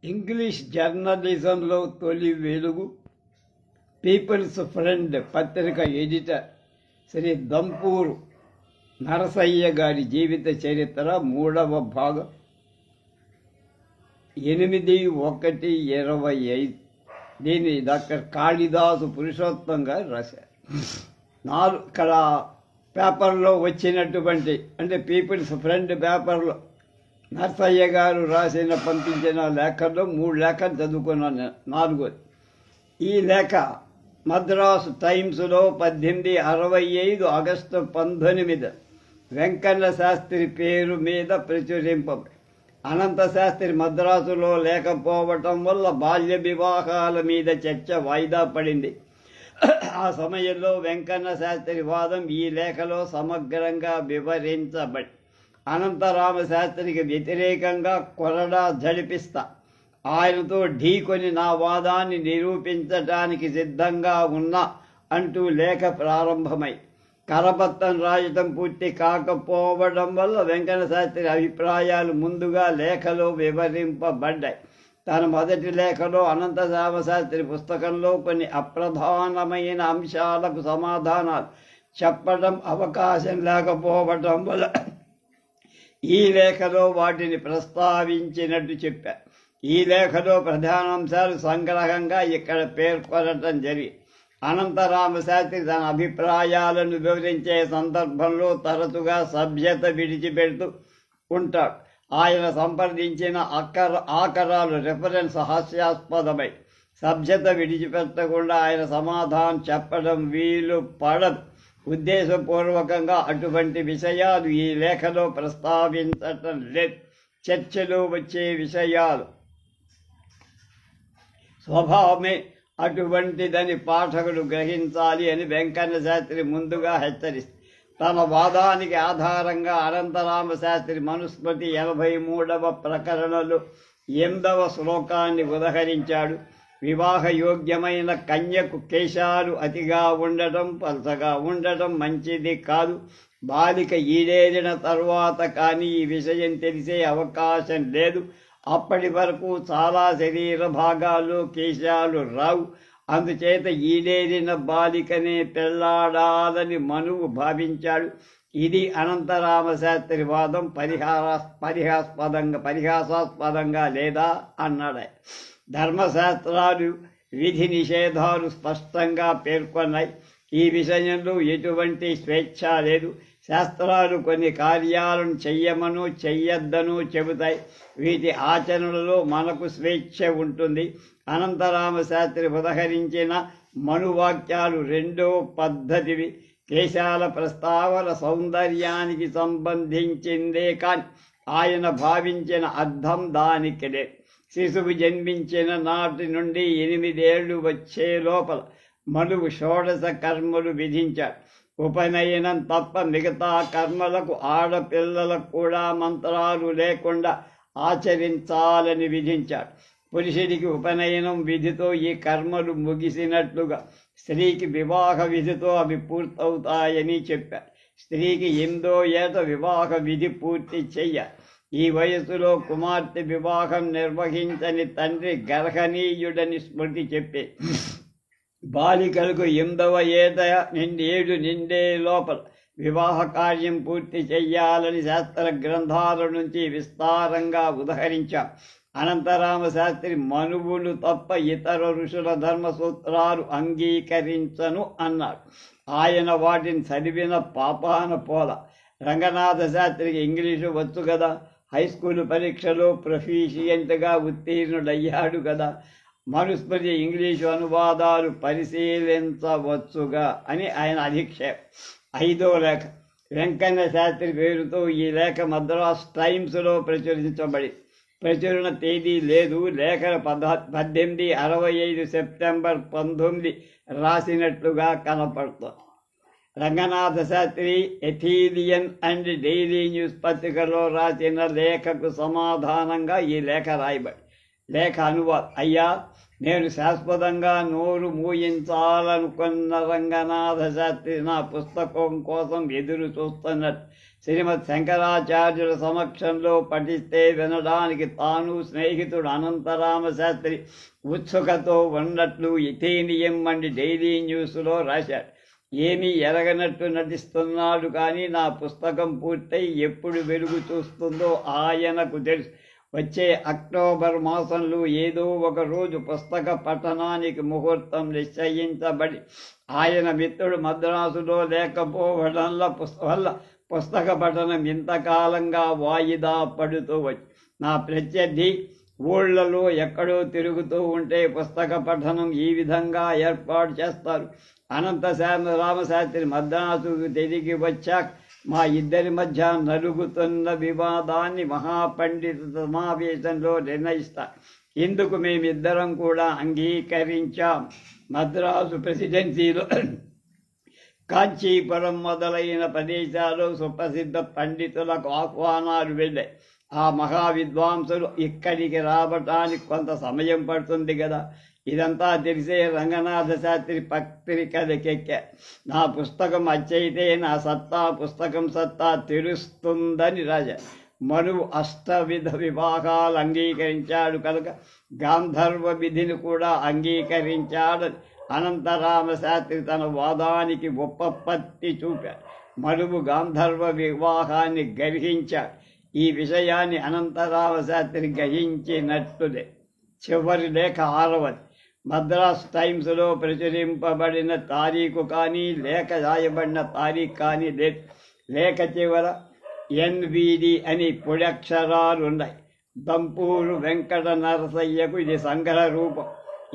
English జర్నలిజంలో తొలి వెలుగు పీపుల్స్ ఫ్రెండ్ పత్రిక ఎడిటర్ శ్రీ దంపూరు నరసయ్య గారి జీవిత చరిత్ర 3వ భాగం 8/1/25. దీన్ని డాక్టర్ కాళిదాసు పురుషోత్తం గారు రాశారు. ఇక్కడ పేపర్లో వచ్చినటువంటి అంటే పీపుల్స్ ఫ్రెండ్ పేపర్లో నరసయ్య గారు పంపించిన లేఖల్లో 3 లేఖలు చదువుకున్నాను. 4వది ఈ లేఖ మద్రాసు టైమ్స్లో 1865 ఆగస్టు 19 వెంకన్న శాస్త్రి పేరు మీద ప్రచురింపబడి, అనంత శాస్త్రి మద్రాసులో లేకపోవటం వల్ల బాల్య వివాహాల మీద చర్చ వాయిదా పడింది. ఆ సమయంలో వెంకన్న శాస్త్రి వాదం ఈ లేఖలో సమగ్రంగా వివరించబడి, అనంతరామ శాస్త్రికి వ్యతిరేకంగా కొరడా జడిపిస్తా, ఆయనతో ఢీకొని నా వాదాన్ని నిరూపించటానికి సిద్ధంగా ఉన్నా అంటూ లేఖ ప్రారంభమై కరపత్రం రాయటం పూర్తి కాకపోవడం వల్ల వెంకన్న శాస్త్రి అభిప్రాయాలు ముందుగా లేఖలో వివరింపబడ్డాయి. తన మొదటి లేఖలో అనంతరామ శాస్త్రి పుస్తకంలో కొన్ని అప్రధానమైన అంశాలకు సమాధానాలు చెప్పడం అవకాశం లేకపోవడం వల్ల ఈ లేఖలో వాటిని ప్రస్తావించినట్టు చెప్పారు. ఈ లేఖలో ప్రధానాంశాలు సంగ్రహంగా ఇక్కడ పేర్కొనటం జరిగింది. అనంతరామ శాస్త్రి తన అభిప్రాయాలను వివరించే సందర్భంలో తరచుగా సభ్యత విడిచిపెడుతూ ఉంటాడు. ఆయన సంప్రదించిన ఆకరాలు రెఫరెన్స్ హాస్యాస్పదమై సభ్యత విడిచిపెట్టకుండా ఆయన సమాధానం చెప్పడం వీలు పడదు. ఉద్దేశపూర్వకంగా అటువంటి విషయాలు ఈ లేఖలో ప్రస్తావించటం లేదు. చర్చలో వచ్చే విషయాలు స్వభావమే అటువంటిదని పాఠకుడు గ్రహించాలి అని వెంకన్న శాస్త్రి ముందుగా హెచ్చరిస్తారు. తన వాదానికి ఆధారంగా అనంతరామ శాస్త్రి మనుస్మృతి 83వ ప్రకరణలో 8వ శ్లోకాన్ని ఉదహరించాడు. వివాహయోగ్యమైన కన్యకు కేశాలు అతిగా ఉండటం, పలసగా ఉండటం మంచిది కాదు. బాలిక ఈడేరిన తరువాత కానీ ఈ విషయం తెలిసే అవకాశం లేదు. అప్పటి వరకు చాలా శరీర భాగాల్లో కేశాలు రావు. అందుచేత ఈడేరిన బాలికనే పెళ్లాడాలని మనువు భావించాడు. ఇది అనంతరామ శాస్త్రి వాదం పరిహాసాస్పదంగా లేదా అన్నాడు. ధర్మశాస్త్రాలు విధి నిషేధాలు స్పష్టంగా పేర్కొన్నాయి. ఈ విషయంలో ఎటువంటి స్వేచ్ఛ లేదు. శాస్త్రాలు కొన్ని కార్యాలను చెయ్యమను చెయ్యొద్దను చెబుతాయి. వీటి ఆచరణలో మనకు స్వేచ్ఛ ఉంటుంది. అనంతరామ శాస్త్రి ఉదహరించిన మనువాక్యాలు 2వ పద్ధతివి. కేశాల ప్రస్తావన సౌందర్యానికి సంబంధించిందే కాని ఆయన భావించిన అర్థం దానికి లేదు. శిశువు జన్మించిన నాటి నుండి 8 ఏళ్లు వచ్చే లోపల మనువు షోడశ కర్మలు విధించాడు. ఉపనయనం తప్ప మిగతా కర్మలకు ఆడపిల్లలకు కూడా మంత్రాలు లేకుండా ఆచరించాలని విధించాడు. పురుషుడికి ఉపనయనం విధితో ఈ కర్మలు ముగిసినట్లుగా స్త్రీకి వివాహ విధితో అవి పూర్తవుతాయని చెప్పారు. స్త్రీకి 8వ ఏట వివాహ విధి పూర్తి చెయ్యాలి. ఈ వయస్సులో కుమార్తె వివాహం నిర్వహించని తండ్రి గర్హనీయుడని స్మృతి చెప్పే బాలికలకు 8వ ఏట 7 నిండే లోపల వివాహ కార్యం పూర్తి చెయ్యాలని శాస్త్ర గ్రంథాల నుంచి విస్తారంగా ఉదహరించాం. అనంతరామ శాస్త్రి మనువులు తప్ప ఇతర ఋషుల ధర్మసూత్రాలు అంగీకరించను అన్నాడు. ఆయన వాటిని చదివిన పాపాన పోల. రంగనాథ శాస్త్రికి ఇంగ్లీషు వచ్చు కదా, హైస్కూలు పరీక్షలో ప్రొఫిషియంట్గా ఉత్తీర్ణుడయ్యాడు కదా, మనుస్మృతి ఇంగ్లీషు అనువాదాలు పరిశీలించవచ్చుగా అని ఆయన అధిక్షేపం. 5వ లేఖ వెంకన్న శాస్త్రి పేరుతో ఈ లేఖ మద్రాసు టైమ్స్లో ప్రచురించబడి ప్రచురణ తేదీ లేదు. లేఖన 1865 సెప్టెంబర్ 19 రాసినట్లుగా కనపడుతుంది. Ranganatha Sastri Athenaeum and Daily News పత్రికలో రాసిన లేఖకు సమాధానంగా ఈ లేఖ రాయబడి లేఖ అనువాదం. అయ్యా, నేను శాశ్వతంగా నోరు మూయించాలనుకున్న రంగనాథ శాస్త్రి నా పుస్తకం కోసం ఎదురు చూస్తున్నట్టు శ్రీమద్ శంకరాచార్యుల సమక్షంలో పఠిస్తే వినడానికి తాను స్నేహితుడు అనంతరామ శాస్త్రి ఉత్సుకతో ఉన్నట్లు ఇథేనియం వంటి డైలీ న్యూస్లో రాశాడు. ఏమీ ఎరగనట్టు నటిస్తున్నాడు, కానీ నా పుస్తకం పూర్తయి ఎప్పుడు వెలుగు చూస్తుందో ఆయనకు తెలుసు. వచ్చే అక్టోబర్ మాసంలో ఏదో ఒక రోజు పుస్తక పఠనానికి ముహూర్తం నిశ్చయించబడి ఆయన మిత్రుడు మద్రాసులో లేకపోవడం వల్ల పుస్తక పఠనం ఇంతకాలంగా వాయిదా పడుతూ వచ్చి నా ప్రత్యర్థి ఊళ్ళలో ఎక్కడో తిరుగుతూ ఉంటే పుస్తక పఠనం ఈ విధంగా ఏర్పాటు చేస్తారు. అనంత రామశాస్త్రి మద్రాసుకు తిరిగి వచ్చాక మా ఇద్దరి మధ్య నలుగుతున్న వివాదాన్ని మహాపండిత సమావేశంలో నిర్ణయిస్తారు. ఇందుకు మేమిద్దరం కూడా అంగీకరించాం. మద్రాసు ప్రెసిడెన్సీలో కాంచీపురం మొదలైన ప్రదేశాలు సుప్రసిద్ధ పండితులకు ఆహ్వానాలు వెళ్ళాయి. ఆ మహావిద్వాంసులు ఇక్కడికి రావటానికి కొంత సమయం పడుతుంది కదా. ఇదంతా తెలిసే రంగనాథ శాస్త్రి పత్రికలకెక్కా. నా పుస్తకం అచ్చయితే నా పుస్తకం సత్తా తెలుస్తుందని రాజా. మనువు అష్టవిధ వివాహాలు అంగీకరించాడు కనుక గాంధర్వ విధిని కూడా అంగీకరించాడని అనంతరామ శాస్త్రి తన వాదానికి ఉపపత్తి చూపాడు. మనువు గాంధర్వ వివాహాన్ని గ్రహించాడు. ఈ విషయాన్ని అనంతరామ శాస్త్రి గ్రహించినట్టుదే. చివరి లేఖ 6వది. మద్రాస్ టైమ్స్లో ప్రచురింపబడిన తారీఖు కానీ లేఖ రాయబడిన తారీఖు కానీ లేదు. లేఖ చివర NVD అని పొడక్షరాలున్నాయి. దంపూరు వెంకట నరసయ్యకు ఇది సంగ్రహ రూపం.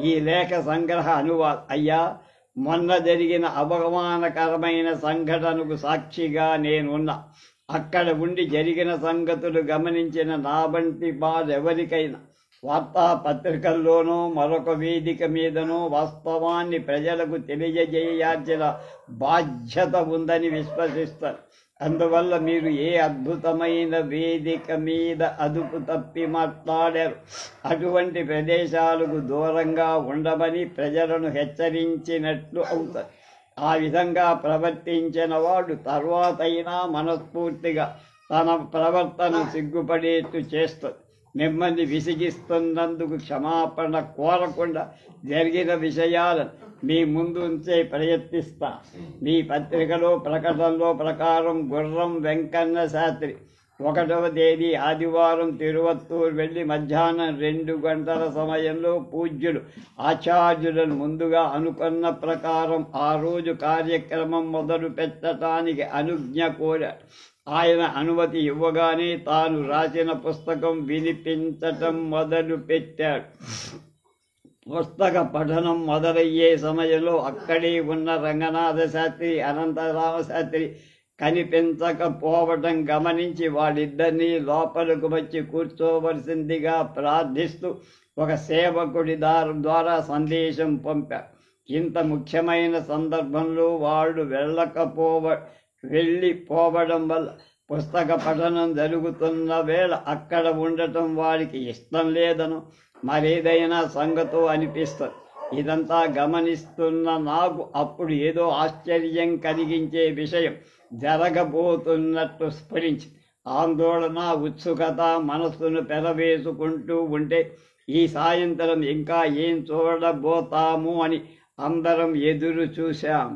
ఈ లేఖ సంగ్రహ అనువాదం. అయ్యా, మొన్న జరిగిన అవమానకరమైన సంఘటనకు సాక్షిగా నేనున్నా. అక్కడ ఉండి జరిగిన సంగతులు గమనించిన నా వంటి వారెవరికైనా వార్తాపత్రికల్లోనో మరొక వేదిక మీదనో వాస్తవాన్ని ప్రజలకు తెలియజేయాల్సిన బాధ్యత ఉందని విశ్వసిస్తారు. అందువల్ల మీరు ఏ అద్భుతమైన వేదిక మీద అదుపు తప్పి మాట్లాడారు. అటువంటి ప్రదేశాలకు దూరంగా ఉండమని ప్రజలను హెచ్చరించినట్లు అవుతారు. ఆ విధంగా ప్రవర్తించిన వాడు తర్వాతైనా మనస్ఫూర్తిగా తన ప్రవర్తన సిగ్గుపడేట్టు చేస్తుంది. మిమ్మల్ని విసిగిస్తున్నందుకు క్షమాపణ కోరకుండా జరిగిన విషయాలను మీ ముందు ఉంచే ప్రయత్నిస్తా. మీ పత్రికలో ప్రకటనలో ప్రకారం గుర్రం వెంకన్న శాస్త్రి 1వ తేదీ ఆదివారం తిరువత్తూరు వెళ్ళి మధ్యాహ్నం 2 గంటల సమయంలో పూజ్యులు ఆచార్యులను ముందుగా అనుకున్న ప్రకారం ఆ రోజు కార్యక్రమం మొదలు పెట్టడానికి అనుజ్ఞ కోరాడు. ఆయన అనుమతి ఇవ్వగానే తాను రాసిన పుస్తకం వినిపించటం మొదలు పెట్టాడు. పుస్తక పఠనం మొదలయ్యే సమయంలో అక్కడే ఉన్న రంగనాథ శాస్త్రి అనంతరామ శాస్త్రి కనిపించకపోవటం గమనించి వాళ్ళిద్దరినీ లోపలకు వచ్చి కూర్చోవలసిందిగా ప్రార్థిస్తూ ఒక సేవకుడి ద్వారా సందేశం పంపారు. ఇంత ముఖ్యమైన సందర్భంలో వాళ్ళు వెళ్ళిపోవడం వల్ల పుస్తక పఠనం జరుగుతున్న వేళ అక్కడ ఉండటం వారికి ఇష్టం లేదనో మరేదైనా సంగతో అనిపిస్తుంది. ఇదంతా గమనిస్తున్న నాకు అప్పుడు ఏదో ఆశ్చర్యం కలిగించే విషయం జరగబోతున్నట్టు స్ఫురించి ఆందోళన ఉత్సుకత మనస్సును పెరవేసుకుంటూ ఉంటే ఈ సాయంత్రం ఇంకా ఏం చూడబోతాము అని అందరం ఎదురు చూశాం.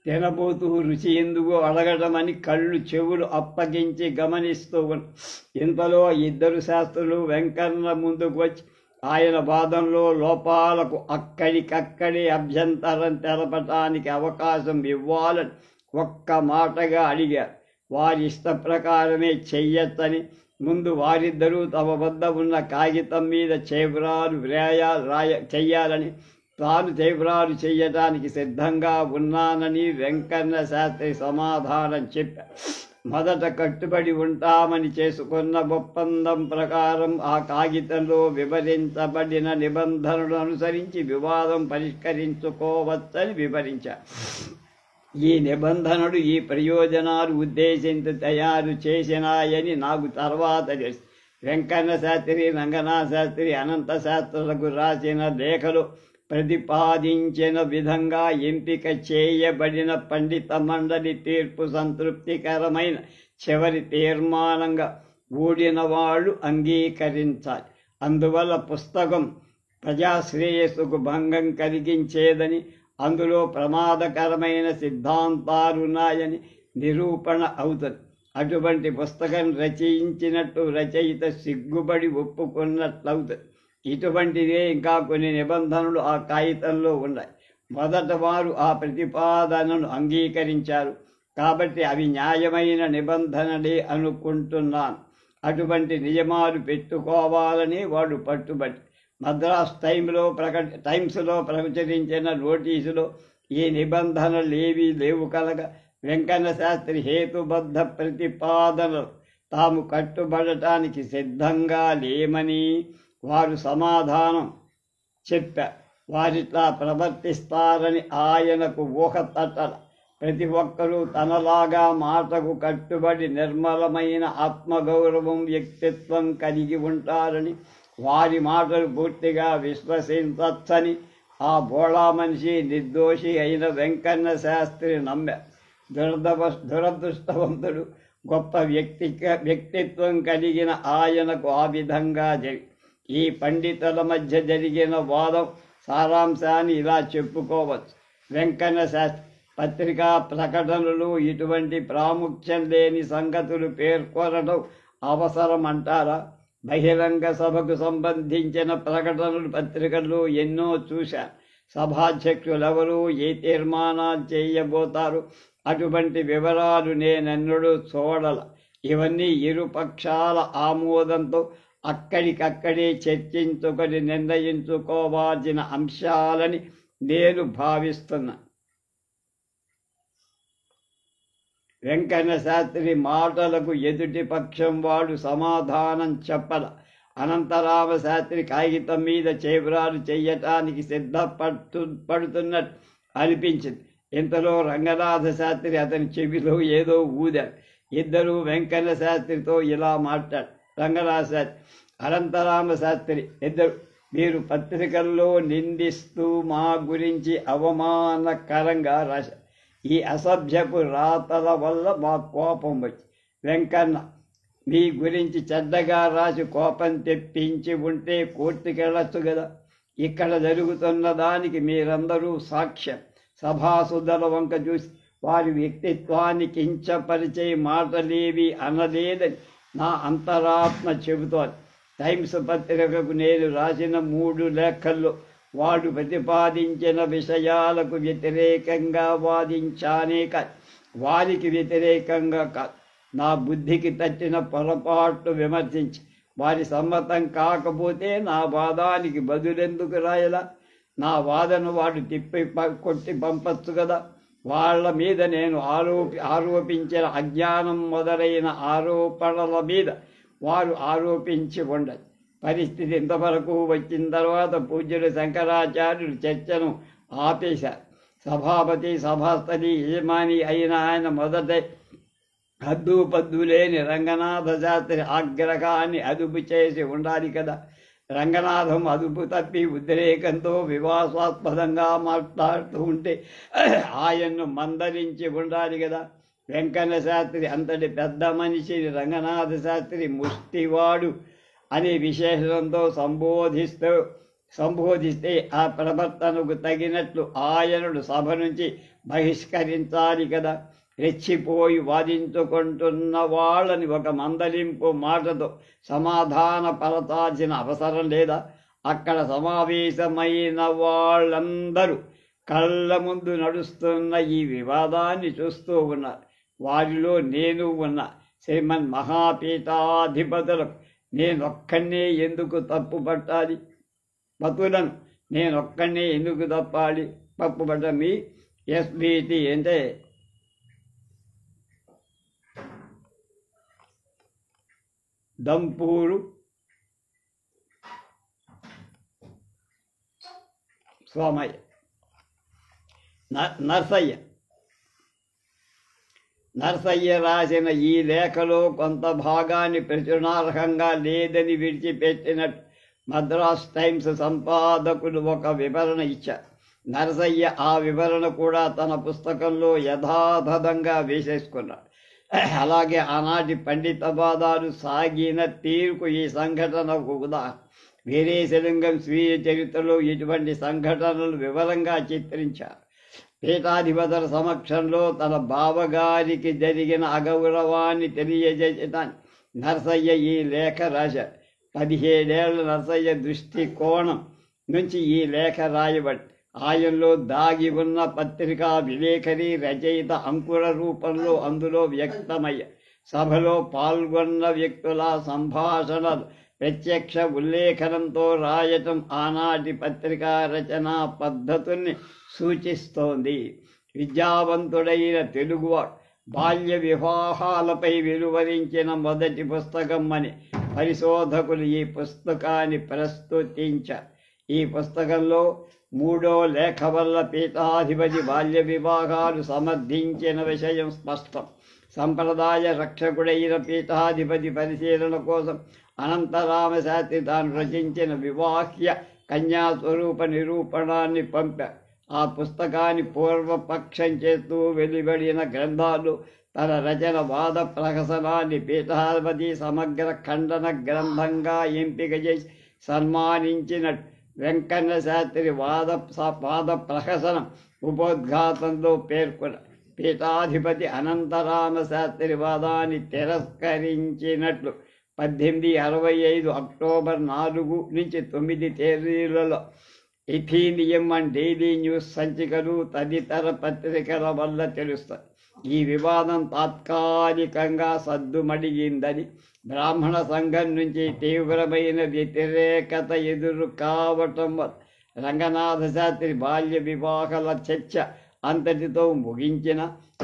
తినబోతూ రుచి ఎందుకు అడగటమని కళ్ళు చెవులు అప్పగించి గమనిస్తూ ఇంతలో 2 శాస్త్రులు వెంకన్న ముందుకు వచ్చి ఆయన వాదంలో లోపాలకు అక్కడికక్కడే అభ్యంతరం తెలపటానికి అవకాశం ఇవ్వాలని ఒక్క మాటగా అడిగారు. వారి ఇష్ట ప్రకారమే చెయ్యొచ్చని ముందు వారిద్దరూ తమ వద్ద ఉన్న కాగితం మీద చేబ్రాలు చెయ్యాలని తాను చేబ్రాలు చెయ్యటానికి సిద్ధంగా ఉన్నానని వెంకన్న శాస్త్రి సమాధానం చెప్పారు. మొదట కట్టుబడి ఉంటామని చేసుకున్న ఒప్పందం ప్రకారం ఆ కాగితంలో వివరించబడిన నిబంధనలను అనుసరించి వివాదం పరిష్కరించుకోవచ్చని వివరించారు. ఈ నిబంధనలు ఈ ప్రయోజనాలు ఉద్దేశించి తయారు చేసినాయని నాకు తర్వాత తెలుసు. వెంకన్న శాస్త్రి, రంగనాథ శాస్త్రి, అనంత శాస్త్రులకు రాసిన లేఖలు ప్రతిపాదించిన విధంగా ఎంపిక చేయబడిన పండిత మండలి తీర్పు సంతృప్తికరమైన చివరి తీర్మానంగా కూడిన వాళ్ళు అంగీకరించాలి. అందువల్ల పుస్తకం ప్రజాశ్రేయస్సుకు భంగం కలిగించేదని, అందులో ప్రమాదకరమైన సిద్ధాంతాలున్నాయని నిరూపణ అవుతుంది. అటువంటి పుస్తకం రచయించినట్టు రచయిత సిగ్గుబడి ఒప్పుకున్నట్లవుతుంది. ఇటువంటిదే ఇంకా కొన్ని నిబంధనలు ఆ కాగితంలో ఉన్నాయి. మొదట వారు ఆ ప్రతిపాదనను అంగీకరించారు కాబట్టి అవి న్యాయమైన నిబంధనలే అనుకుంటున్నాను. అటువంటి నియమాలు పెట్టుకోవాలని వాడు పట్టుబట్టి మద్రాస్ టైమ్స్లో ప్రచురించిన నోటీసులో ఈ నిబంధనలేవీ లేవు కనుక వెంకన్న శాస్త్రి హేతుబద్ధ ప్రతిపాదనలు తాము కట్టుబడటానికి సిద్ధంగా లేమని వారు సమాధానం చెప్పారు. వారిట్లా ప్రవర్తిస్తారని ఆయనకు ఊహ తట్టల. ప్రతి ఒక్కరూ తనలాగా మాటకు కట్టుబడి నిర్మలమైన ఆత్మగౌరవం, వ్యక్తిత్వం కలిగి ఉంటారని, వారి మాటలు పూర్తిగా విశ్వసించచ్చని ఆ బోళా మనిషి నిర్దోషి అయిన వెంకన్న శాస్త్రి నమ్మారు. దురదృష్టవంతుడు. గొప్ప వ్యక్తిత్వం కలిగిన ఆయనకు ఆ విధంగా ఈ పండితుల మధ్య జరిగిన వాదం సారాంశాన్ని ఇలా చెప్పుకోవచ్చు. వెంకన్న శాస్త్రి పత్రికా ప్రకటనలు ఇటువంటి ప్రాముఖ్యం లేని సంగతులు పేర్కొనడం అవసరమంటారా? బహిరంగ సభకు సంబంధించిన ప్రకటనలు పత్రికల్లో ఎన్నో చూశాను. సభాధ్యక్షులెవరూ ఏ తీర్మానాలు చేయబోతారు అటువంటి వివరాలు నేనెన్నడూ చూడల. ఇవన్నీ ఇరుపక్షాల ఆమోదంతో అక్కడికక్కడే చర్చించుకొని నిర్ణయించుకోవాల్సిన అంశాలని నేను భావిస్తున్నా. వెంకన్న శాస్త్రి మాటలకు ఎదుటి పక్షం వాడు సమాధానం చెప్పల. అనంతరామ శాస్త్రి కాగితం మీద చేబ్రాలు చెయ్యటానికి సిద్ధపడుతున్నట్టు అనిపించింది. ఇంతలో రంగనాథ శాస్త్రి అతని చెవిలో ఏదో ఊదారు. ఇద్దరూ వెంకన్న శాస్త్రితో ఇలా మాట్లాడు. రంగనాథ శాస్త్రి, అనంతరామ శాస్త్రి ఇద్దరు, మీరు పత్రికల్లో నిందిస్తూ మా గురించి అవమానకరంగా రాశారు. ఈ అసభ్యపు రాతల వల్ల మా కోపం వచ్చి, వెంకన్న మీ గురించి చెడ్డగా రాసి కోపం తెప్పించి ఉంటే కోర్టుకెళ్ళచ్చు కదా. ఇక్కడ జరుగుతున్న దానికి మీరందరూ సాక్ష్యం. సభాసుధల వంక చూసి వారి వ్యక్తిత్వాన్ని కించపరిచే మాటలేవి అనలేదని నా అంతరాత్మ చెబుతోంది. టైమ్స్ పత్రికకు నేను రాసిన 3 లేఖల్లో వాడు ప్రతిపాదించిన విషయాలకు వ్యతిరేకంగా వాదించానే కాదు, వారికి వ్యతిరేకంగా కాదు, నా బుద్ధికి తట్టిన పొరపాట్లు విమర్శించి వారి సమ్మతం కాకపోతే నా వాదానికి బదులెందుకు రాయలా? నా వాదన వాడు కొట్టి పంపచ్చు కదా. వాళ్ళ మీద నేను ఆరోపించిన అజ్ఞానం మొదలైన ఆరోపణల మీద వారు ఆరోపించి ఉండదు. పరిస్థితి ఇంతవరకు వచ్చిన తర్వాత పూజ్యుడు శంకరాచార్యులు చర్చను ఆపేశారు. సభాపతి, సభాస్థలి, యజమాని అయిన ఆయన మొదట హద్దు పద్దు లేని రంగనాథ శాస్త్రి ఆగ్రహాన్ని అదుపు చేసి ఉండాలి కదా. రంగనాథం అదుపు తప్పి ఉద్రేకంతో వివాసాస్పదంగా మాట్లాడుతూ ఉంటే ఆయన్ను మందలించి ఉండాలి కదా. వెంకన్న శాస్త్రి అంతటి పెద్ద మనిషిని రంగనాథ శాస్త్రి ముష్టివాడు అనే విశేషణంతో సంబోధిస్తే ఆ ప్రవర్తనకు తగినట్లు ఆయనను సభ నుంచి బహిష్కరించాలి కదా. రెచ్చిపోయి వాదించుకుంటున్న వాళ్ళని ఒక మందలింపు మాటతో సమాధానపరచాల్సిన అవసరం లేదా? అక్కడ సమావేశమైన వాళ్ళందరూ కళ్ళ ముందు నడుస్తున్న ఈ వివాదాన్ని చూస్తూ ఉన్నారు. వారిలో నేను ఉన్నా. శ్రీమన్ మహాపీఠాధిపతులకు నేనొక్కనే ఎందుకు తప్పు పట్టాలి? పతులను నేనొక్కనే ఎందుకు తప్పు పట్ట? మీ ఎస్బిటి అంటే దంపూరు సోమయ్య, నర్సయ్య, నరసయ్య రాసిన ఈ లేఖలో కొంత భాగాన్ని ప్రచురణార్హంగా లేదని విడిచిపెట్టినట్టు మద్రాస్ టైమ్స్ సంపాదకులు ఒక వివరణ ఇచ్చారు. నరసయ్య ఆ వివరణ కూడా తన పుస్తకంలో యథాతథంగా వేసేసుకున్నాడు. అలాగే ఆనాటి పండితవాదాలు సాగిన తీరుకు ఈ సంఘటనకు ఉదాహరణ. వీరేశలింగం స్వీయ చరిత్రలో ఇటువంటి సంఘటనలు వివరంగా చిత్రించారు. పీఠాధిపతుల సమక్షంలో తన బావగారికి జరిగిన అగౌరవాన్ని తెలియజేయటానికి నరసయ్య ఈ లేఖ రాశారు. 17 ఏళ్ల నరసయ్య దృష్టికోణం నుంచి ఈ లేఖ రాయబడి ఆయనలో దాగి ఉన్న పత్రికా విలేకరి రచయిత అంకుర రూపంలో అందులో వ్యక్తమయ్య. సభలో పాల్గొన్న వ్యక్తుల సంభాషణలు ప్రత్యక్ష ఉల్లేఖనంతో రాయటం ఆనాటి పత్రికా రచనా పద్ధతుల్ని సూచిస్తోంది. విద్యావంతుడైన తెలుగువాడు బాల్య వివాహాలపై వెలువరించిన మొదటి పుస్తకం అని పరిశోధకులు ఈ పుస్తకాన్ని ప్రస్తుతించారు. ఈ పుస్తకంలో 3వ లేఖ వల్ల పీఠాధిపతి బాల్య వివాహాలు సమర్థించిన విషయం స్పష్టం. సంప్రదాయ రక్షకుడైన పీఠాధిపతి పరిశీలన కోసం అనంతరామ శాస్త్రి తాను రచించిన వివాహ్య కన్యాస్వరూప నిరూపణాన్ని పంపారు. ఆ పుస్తకాన్ని పూర్వపక్షం చేస్తూ వెలువడిన గ్రంథాలు తన రచన వాద ప్రహసనాన్ని పీఠాధిపతి సమగ్ర ఖండన గ్రంథంగా ఎంపిక చేసి సన్మానించినట్టు వెంకన్న శాస్త్రి వాద ప్రహసనం ఉపోద్ఘాతంలో పేర్కొన్న పీఠాధిపతి అనంతరామ శాస్త్రి వాదాన్ని తిరస్కరించినట్లు 1865 అక్టోబర్ 4 నుంచి 9 తేదీలలో ఎథీనియం అండ్ డైలీ న్యూస్ సంచికలు తదితర పత్రికల వల్ల తెలుస్తాయి. ఈ వివాదం తాత్కాలికంగా సద్దుమడిగిందని, బ్రాహ్మణ సంఘం నుంచి తీవ్రమైన వ్యతిరేకత ఎదురు కావటం వల్ల రంగనాథ శాస్త్రి బాల్య వివాహాల చర్చ అంతటితో ముగించిన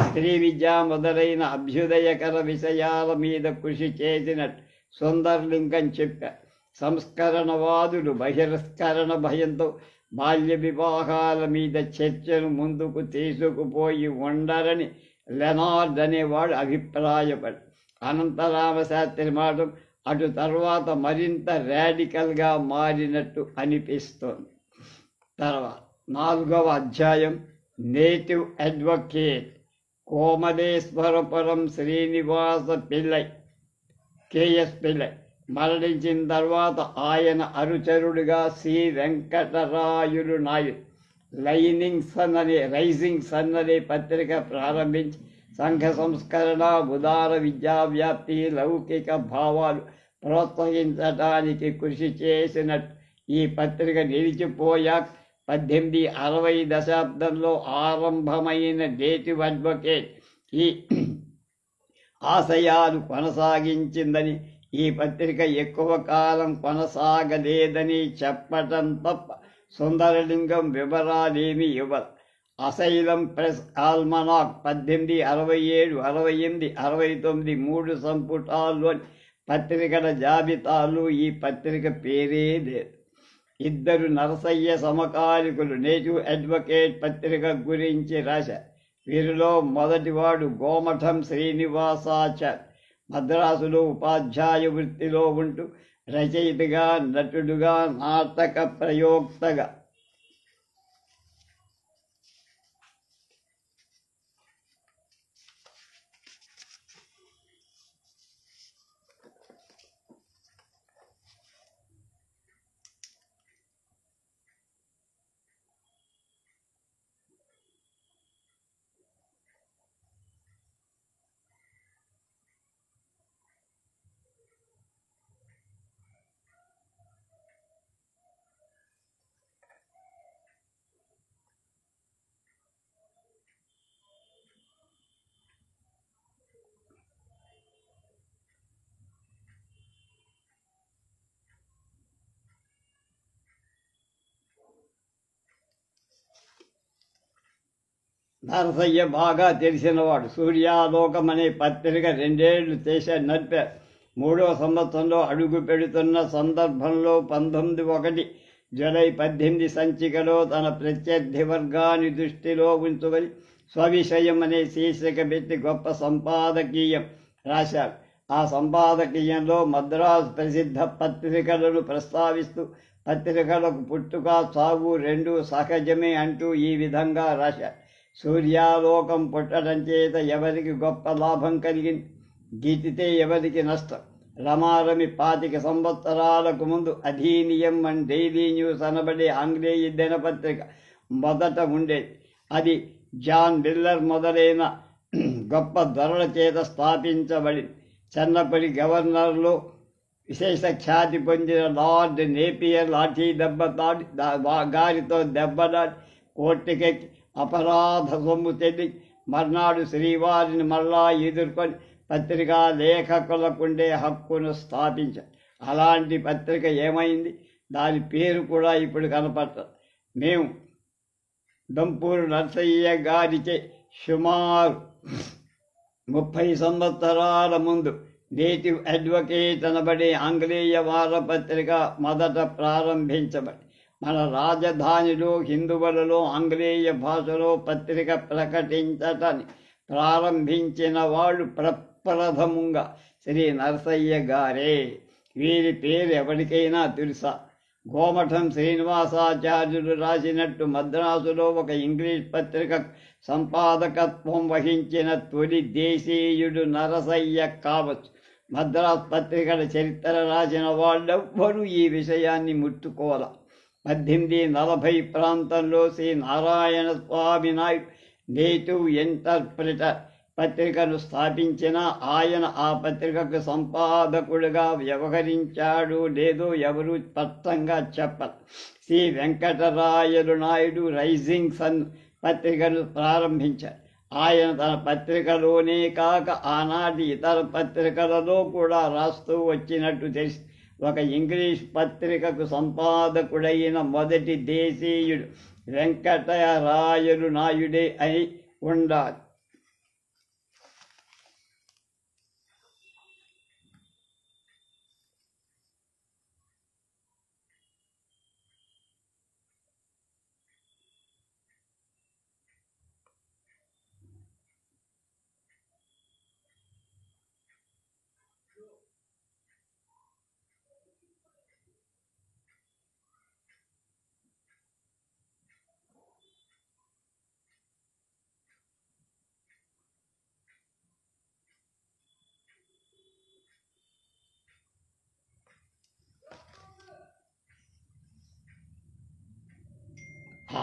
స్త్రీ విద్య మొదలైన అభ్యుదయకర విషయాల మీద కృషి చేసినట్టు సుందర్లింగం చెప్పారు. సంస్కరణవాదులు బహిష్కరణ భయంతో బాల్య వివాహాల మీద చర్చను ముందుకు తీసుకుపోయి ఉండరని లెనార్డ్ అనేవాడు అభిప్రాయపడి అనంతరామ శాస్త్రి మాట అటు తర్వాత మరింత రాడికల్గా మారినట్టు అనిపిస్తోంది. తర్వాత 4వ అధ్యాయం native advocate Komaleswarapuram Srinivasa Pillai K S Pillai మరణించిన తర్వాత ఆయన అనుచరుడిగా C Venkatarayulu Naidu Rising Sun అనే పత్రిక ప్రారంభించి సంఘ సంస్కరణ, ఉదార విద్యావ్యాప్తి, లౌకిక భావాలు ప్రోత్సహించడానికి కృషి చేసినట్టు ఈ పత్రిక నిలిచిపోయాక 1860 దశాబ్దంలో ఆరంభమైన నేటివ్ అడ్వకేట్ ఈ ఆశయాలు కొనసాగించిందని, ఈ పత్రిక ఎక్కువ కాలం కొనసాగలేదని చెప్పటం తప్ప సుందరలింగం వివరాలేమీ ఇవ్వరు. అసైలం ప్రెస్ ఆల్మనాక్ 1867, 68, 69 3 సంపుటాల్లోని పత్రికల జాబితాలు ఈ పత్రిక పేరే లేదు. 2 నరసయ్య సమకాలికులు నేటివ్ అడ్వకేట్ పత్రిక గురించి రాశారు. వీరిలో మొదటివాడు గోమఠం శ్రీనివాసాచార్య. మద్రాసులో ఉపాధ్యాయ వృత్తిలో ఉంటూ రచయితగా, నటుడుగా, నాటక ప్రయోక్తగా నరసయ్య బాగా తెలిసినవాడు. సూర్యాలోకం అనే పత్రిక 2 ఏళ్లు నడిపారు. 3వ సంవత్సరంలో అడుగు పెడుతున్న సందర్భంలో 1901 జూలై 18 సంచికలో తన ప్రత్యర్థి వర్గాన్ని దృష్టిలో ఉంచుకొని స్వవిషయం అనే శీర్షిక పెట్టి గొప్ప సంపాదకీయం రాశారు. ఆ సంపాదకీయంలో మద్రాసు ప్రసిద్ధ పత్రికలను ప్రస్తావిస్తూ పత్రికలకు పుట్టుక సాగు రెండూ సహజమే అంటూ ఈ విధంగా రాశారు. సూర్యాలోకం పుట్టడం చేత ఎవరికి గొప్ప లాభం కలిగింది, గీతితే ఎవరికి నష్టం. రమారమి 25 సంవత్సరాలకు ముందు అధీనియం అండ్ డైలీ న్యూస్ అనబడే ఆంగ్లేయ దినపత్రిక మొదట ఉండేది. అది జాన్ మిల్లర్ మొదలైన గొప్ప ధరల చేత స్థాపించబడింది. చిన్నప్పటి గవర్నర్లో విశేష ఖ్యాతి పొందిన లార్డ్ నేపియర్ లాఠీ గారితో దెబ్బలాడి కోర్టుకెక్కి అపరాధ సొమ్ము చెల్లి మర్నాడు శ్రీవారిని మళ్ళా ఎదుర్కొని పత్రికా లేఖకులకుండే హక్కును స్థాపించారు. అలాంటి పత్రిక ఏమైంది? దాని పేరు కూడా ఇప్పుడు కనపడతారు. మేము దంపూరు నరసయ్య గారిచే సుమారు 30 సంవత్సరాల ముందు నేటివ్ అడ్వకేట్ అనబడే ఆంగ్లేయ వారపత్రిక మొదట ప్రారంభించబడి మన రాజధానిలో హిందువులలో ఆంగ్లేయ భాషలో పత్రిక ప్రకటించటాన్ని ప్రారంభించిన వాళ్ళు ప్రప్రథమంగా శ్రీ నరసయ్య గారే. వీరి పేరు ఎవరికైనా తెలుసా? గోమఠం శ్రీనివాసాచార్యులు రాసినట్టు మద్రాసులో ఒక ఇంగ్లీష్ పత్రిక సంపాదకత్వం వహించిన తొలి దేశీయుడు నరసయ్య కావచ్చు. మద్రాసు పత్రికల చరిత్ర రాసిన వాళ్ళెవ్వరూ ఈ విషయాన్ని ముట్టుకోల. 1840 ప్రాంతంలో శ్రీ నారాయణ స్వామి నాయుడు నేటివ్ ఇంటర్ప్రిటర్ పత్రికను స్థాపించిన ఆయన ఆ పత్రికకు సంపాదకుడిగా వ్యవహరించాడు లేదో ఎవరూ స్పష్టంగా చెప్పరు. శ్రీ వెంకటరాయలు నాయుడు రైజింగ్ సన్ పత్రికను ప్రారంభించారు. ఆయన తన పత్రికలోనే కాక ఆనాటి ఇతర పత్రికలలో కూడా రాస్తూ వచ్చినట్టు తెలిసి ఒక ఇంగ్లీష్ పత్రికకు సంపాదకుడైన మొదటి దేశీయుడు వెంకటరాయలు నాయుడే అని ఉండాలి.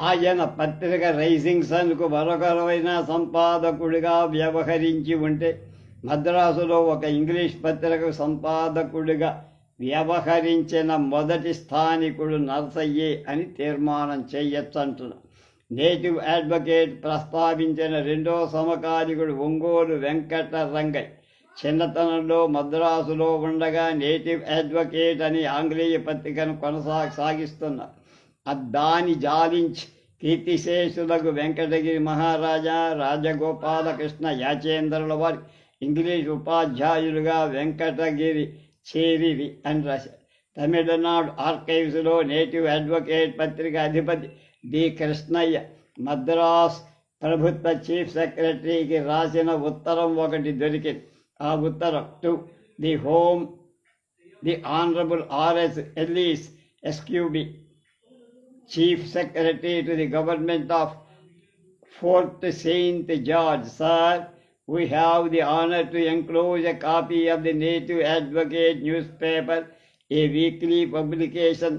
ఆయన పత్రిక రైజింగ్ సన్కు మరొకరైన సంపాదకుడిగా వ్యవహరించి ఉంటే మద్రాసులో ఒక ఇంగ్లీష్ పత్రిక సంపాదకుడిగా వ్యవహరించిన మొదటి స్థానికుడు నరసయ్యే అని తీర్మానం చేయొచ్చంటున్నాం. నేటివ్ అడ్వకేట్ ప్రస్తావించిన రెండో సమకాలికుడు ఒంగోలు వెంకటరంగయ్య. చిన్నతనంలో మద్రాసులో ఉండగా నేటివ్ అడ్వకేట్ అని ఆంగ్లేయ పత్రికను సాగిస్తున్నారు. దాని జాలించి కీర్తిశేషులకు వెంకటగిరి మహారాజా రాజగోపాలకృష్ణ యాచేంద్రుల వారి ఇంగ్లీష్ ఉపాధ్యాయులుగా వెంకటగిరి చేరిరి అని రాశారు. తమిళనాడు ఆర్కైవ్స్లో నేటివ్ అడ్వకేట్ పత్రిక అధిపతి డి కృష్ణయ్య మద్రాస్ ప్రభుత్వ చీఫ్ సెక్రటరీకి రాసిన ఉత్తరం ఒకటి దొరికింది. ఆ ఉత్తరం to the honourable R S Ellis Esq, Chief Secretary to the Government of Fort St. George. Sir, we have the honor to enclose a copy of the Native Advocate newspaper, a weekly publication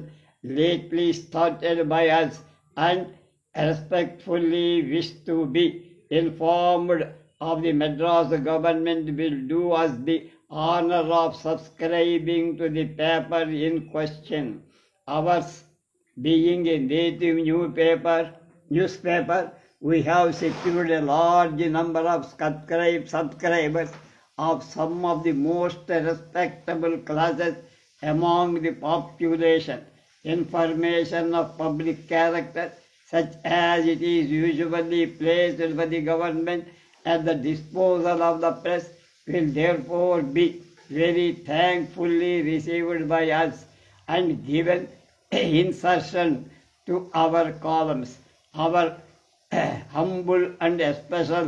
lately started by us, and respectfully wish to be informed of the Madras government will do us the honor of subscribing to the paper in question. Ours being a native newspaper, we have secured a large number of subscribers of some of the most respectable classes among the population. Information of public character, such as it is usually placed by the government at the disposal of the press, will therefore be very thankfully received by us and given insertion to our columns. Our humble and special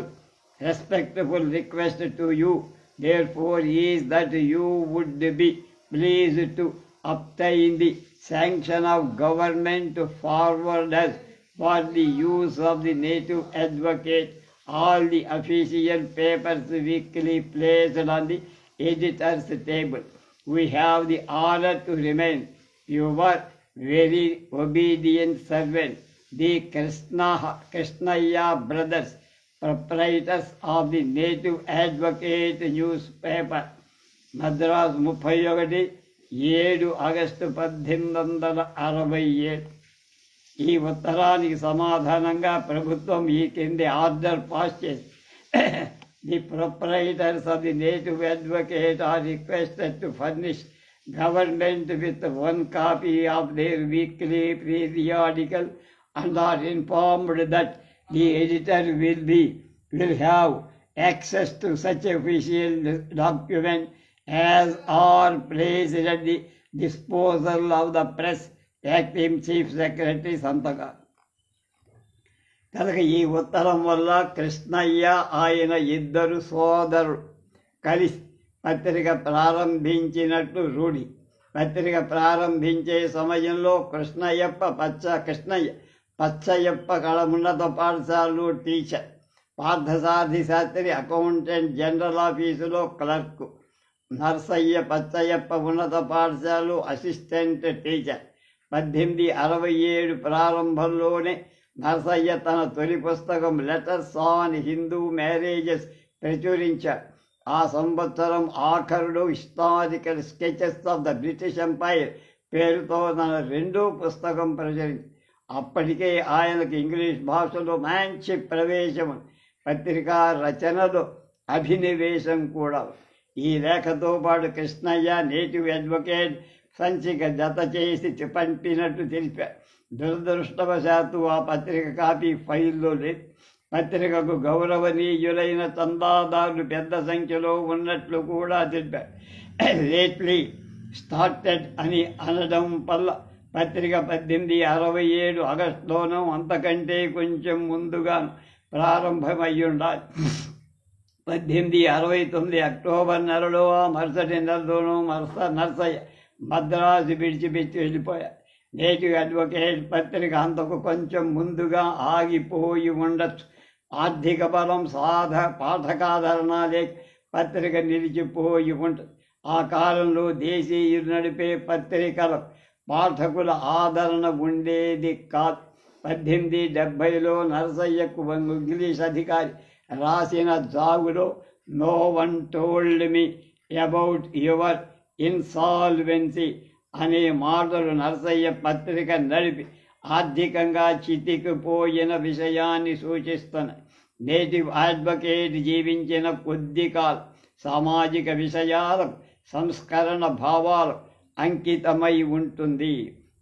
respectful request to you, therefore, is that you would be pleased to obtain the sanction of government to forward us for the use of the native advocate all the official papers weekly placed on the editor's table. We have the honor to remain your very obedient servant, the Krishnaya brothers, proprietors of the Native Advocate newspaper. Madras 31 August 1867. ఈ ఉత్తరానికి సమాధానంగా ప్రభుత్వం ఈ కింది order pass చేసి the proprietors of the Native Advocate are requested to furnish government with 1 copy of their weekly periodical and are informed that the editor will have access to such official document as are placed at the disposal of the press. Acting chief secretary సంతకం. కనుక ఈ ఉత్తరం వల్ల కృష్ణయ్య ఆయన ఇద్దరు సోదరుడు కలిసి పత్రిక ప్రారంభించినట్టు రూఢి. పత్రిక ప్రారంభించే సమయంలో కృష్ణయ్య పచ్చయ్యప్ప కళమున్నత పాఠశాలలో teacher, Parthasarathi Sastri accountant general ఆఫీసులో క్లర్కు, పచ్చయ్యప్ప ఉన్నత పాఠశాలలో అసిస్టెంట్ టీచర్. 1867 ప్రారంభంలోనే నరసయ్య తన తొలి పుస్తకం లెటర్స్ ఆన్ హిందూ మ్యారేజెస్ ప్రచురించాడు. ఆ సంవత్సరం ఆఖరుడు historical sketches of the British Empire పేరుతో తన 2వ పుస్తకం ప్రచురించాడు. అప్పటికే ఆయనకు ఇంగ్లీష్ భాషలో మంచి ప్రవేశం, పత్రికా రచనలో అభినివేశం కూడా. ఈ లేఖతో పాటు కృష్ణయ్య నేటివ్ అడ్వకేట్ సంచిక జత చేసి పంపినట్టు తెలిపారు. దురదృష్టవశాత్తు ఆ పత్రిక కాపీ ఫైల్లో లేదు. పత్రికకు గౌరవనీయులైన చందాదారులు పెద్ద సంఖ్యలో ఉన్నట్లు కూడా తెలిపారు. లేట్లీ స్టార్టెడ్ అని అనడం వల్ల పత్రిక 1867 ఆగస్టులోనూ అంతకంటే కొంచెం ముందుగాను ప్రారంభమయ్యి ఉండాలి. 1869 అక్టోబర్ నెలలో ఆ మరుసటి నెలలోనూ నరసయ్య మద్రాసు విడిచిపెట్టి వెళ్ళిపోయారు. నేటివ్ అడ్వకేట్ పత్రిక అంతకు కొంచెం ముందుగా ఆగిపోయి ఉండొచ్చు. ఆర్థిక బలం పాఠకాదరణ లేక పత్రిక నిలిచిపోయి ఉంటుంది. ఆ కాలంలో దేశీయులు నడిపే పత్రికల పాఠకుల ఆదరణ ఉండేది కాదు. 1870లో నరసయ్యకు ఇంగ్లీష్ అధికారి రాసిన జాగులో no one told me about your insolvency అనే మాటలు నరసయ్య పత్రిక నడిపి ఆర్థికంగా చితికిపోయిన విషయాన్ని సూచిస్తున్నాయి. నేటివ్ అడ్వకేట్ జీవించిన కొద్ది కాలం సామాజిక విషయాలకు, సంస్కరణ భావాలు అంకితమై ఉంటుంది.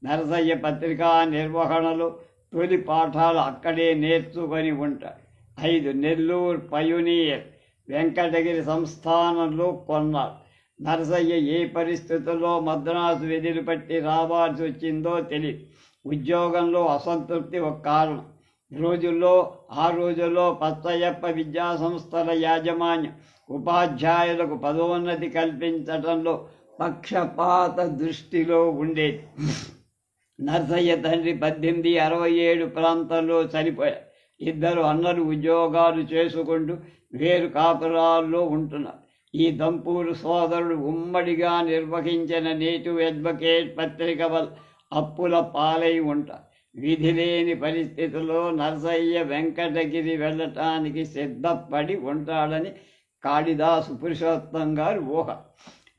నరసయ్య పత్రికా నిర్వహణలో తొలి పాఠాలు అక్కడే నేర్చుకొని ఉంటారు. 5 నెల్లూరు పయోనియర్ వెంకటగిరి సంస్థానంలో కొన్నారు. నరసయ్య ఏ పరిస్థితుల్లో మద్రాసు వెదిలిపట్టి రావాల్సి వచ్చిందో తెలియదు. ఉద్యోగంలో అసంతృప్తి ఒక కారణం. ఆ రోజుల్లో పచ్చయ్యప్ప విద్యా సంస్థల యాజమాన్యం ఉపాధ్యాయులకు పదోన్నతి కల్పించడంలో పక్షపాత దృష్టిలో ఉండేది. నరసయ్య తండ్రి 1867 ప్రాంతంలో చనిపోయారు. 2 అన్నలు ఉద్యోగాలు చేసుకుంటూ వేరు కాపురాల్లో ఉంటున్నారు. ఈ దంపూరు సోదరుడు ఉమ్మడిగా నిర్వహించిన నేటివ్ అడ్వకేట్ పత్రిక వల్ల అప్పుల పాలై ఉంటారు. విధి లేని పరిస్థితుల్లో నరసయ్య వెంకటగిరి వెళ్ళటానికి సిద్ధపడి ఉంటాడని కాళిదాసు పురుషోత్తం గారు ఊహ.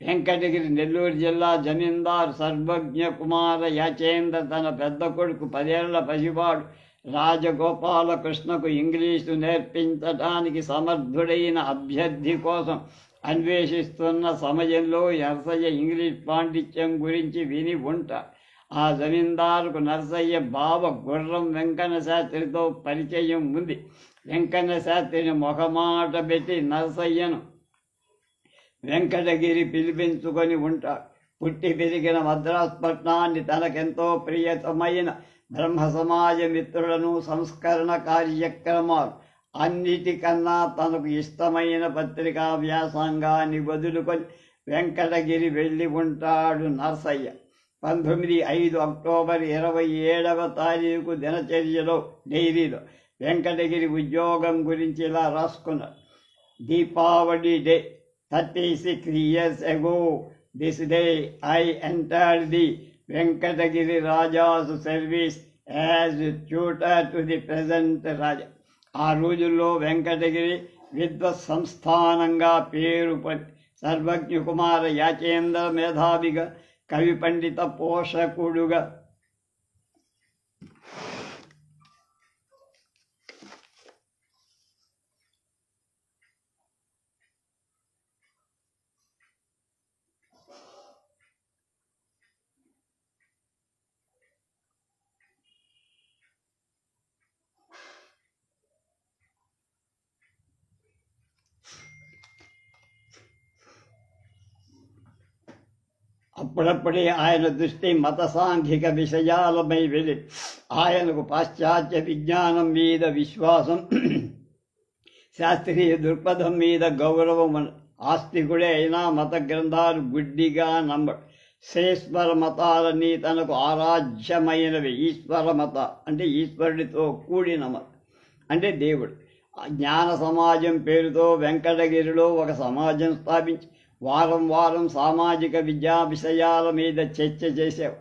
వెంకటగిరి నెల్లూరు జిల్లా జమీందారు సర్వజ్ఞ కుమార యాచేంద్ర తన పెద్ద కొడుకు 10 ఏళ్ల పసివాడు రాజగోపాలకృష్ణకు ఇంగ్లీషు నేర్పించడానికి సమర్థుడైన అభ్యర్థి కోసం అన్వేషిస్తున్న సమయంలో నరసయ్య ఇంగ్లీష్ పాండిత్యం గురించి విని ఉంటాడు. ఆ జమీందారుకు నరసయ్య బావ గుర్రం వెంకన్న శాస్త్రితో పరిచయం ఉంది. వెంకన్న శాస్త్రిని మొహమాట పెట్టి నరసయ్యను వెంకటగిరి పిలిపించుకొని ఉంటాడు. పుట్టి పెరిగిన మద్రాసు పట్టణాన్ని తనకెంతో ప్రియతమైన బ్రహ్మ సమాజ మిత్రులను సంస్కరణ కార్యక్రమాలు అన్నిటికన్నా తనకు ఇష్టమైన పత్రికా వ్యాసంగాన్ని వదులుకొని వెంకటగిరి వెళ్ళి ఉంటాడు నరసయ్య. 19/5 అక్టోబర్ 27వ తారీఖు దినచర్యలో డైరీలో వెంకటగిరి ఉద్యోగం గురించి ఇలా రాసుకున్నాడు. Deepavali day 36 years ago this day I entered the Venkatagiri Raja's service as tutor to the present Raja. ఆ రోజుల్లో వెంకటగిరి విద్వత్ సంస్థానంగా పేరు సర్వజ్ఞ కుమార యాచేంద్ర మేధావిగా, కవి పండిత పోషకుడుగా, అప్పుడప్పుడే ఆయన దృష్టి మత సాంఘిక విషయాలపై వెళ్ళి ఆయనకు పాశ్చాత్య విజ్ఞానం మీద విశ్వాసం, శాస్త్రీయ దృక్పథం మీద గౌరవం. ఆస్తికుడే అయినా మత గ్రంథాలు గుడ్డిగా నమ్మడు. శ్రేశ్వర మతాలన్నీ తనకు ఆరాధ్యమైనవి. ఈశ్వర మత అంటే ఈశ్వరుడితో కూడిన మతం అంటే దేవుడు. జ్ఞాన సమాజం పేరుతో వెంకటగిరిలో ఒక సమాజం స్థాపించి వారం వారం సామాజిక విద్యా విషయాల మీద చర్చ చేసేవారు.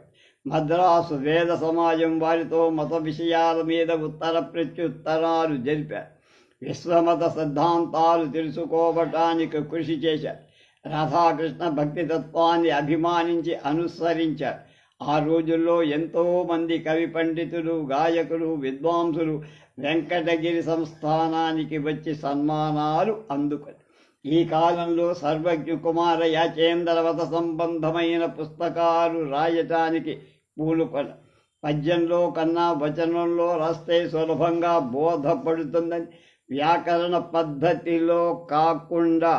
మద్రాసు వేద సమాజం వారితో మత విషయాల మీద ఉత్తర ప్రత్యుత్తరాలు జరిపారు. విశ్వమత సిద్ధాంతాలు తెలుసుకోవటానికి కృషి చేశారు. రాధాకృష్ణ భక్తితత్వాన్ని అభిమానించి అనుసరించారు. ఆ రోజుల్లో ఎంతోమంది కవి పండితులు, గాయకులు, విద్వాంసులు వెంకటగిరి సంస్థానానికి వచ్చి సన్మానాలు అందుకొని ఈ కాలంలో సర్వజ్ఞ కుమార యాచేంద్రవత సంబంధమైన పుస్తకాలు రాయటానికి పూనుకొన. పద్యంలో కన్నా వచనంలో రాస్తే సులభంగా బోధపడుతుందని వ్యాకరణ పద్ధతిలో కాకుండా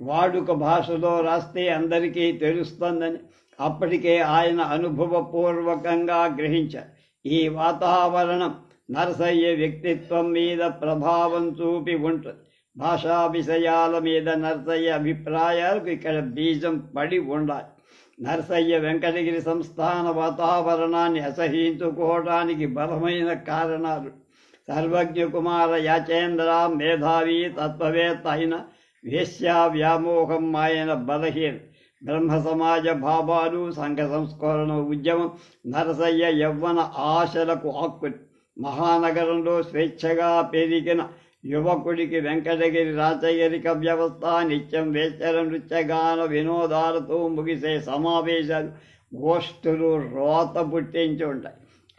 వాడుక భాషలో రాస్తే అందరికీ తెలుస్తుందని అప్పటికే ఆయన అనుభవపూర్వకంగా గ్రహించారు. ఈ వాతావరణం నరసయ్య వ్యక్తిత్వం మీద ప్రభావం చూపి ఉంటుంది. భాషా విషయాల మీద నరసయ్య అభిప్రాయాలకు ఇక్కడ బీజం పడి ఉండాలి. నరసయ్య వెంకటగిరి సంస్థాన వాతావరణాన్ని అసహించుకోవడానికి బలమైన కారణాలు. సర్వజ్ఞ కుమార యాచేంద్ర మేధావి తత్వవేత్త అయిన వేశ్యా వ్యామోహం ఆయన బలహీన. బ్రహ్మ సమాజ భావాలు, సంఘ సంస్కరణ ఉద్యమం నరసయ్య యవ్వన ఆశలకు ఆక్కుని. మహానగరంలో స్వేచ్ఛగా పెరిగిన యువకుడికి వెంకటగిరి రాచరిక వ్యవస్థ నిత్యం వేశ్యల నృత్యగాన వినోదాలతో ముగిసే సమావేశాలు, గోష్ఠులు రోత పుట్టించి ఉంటాయి.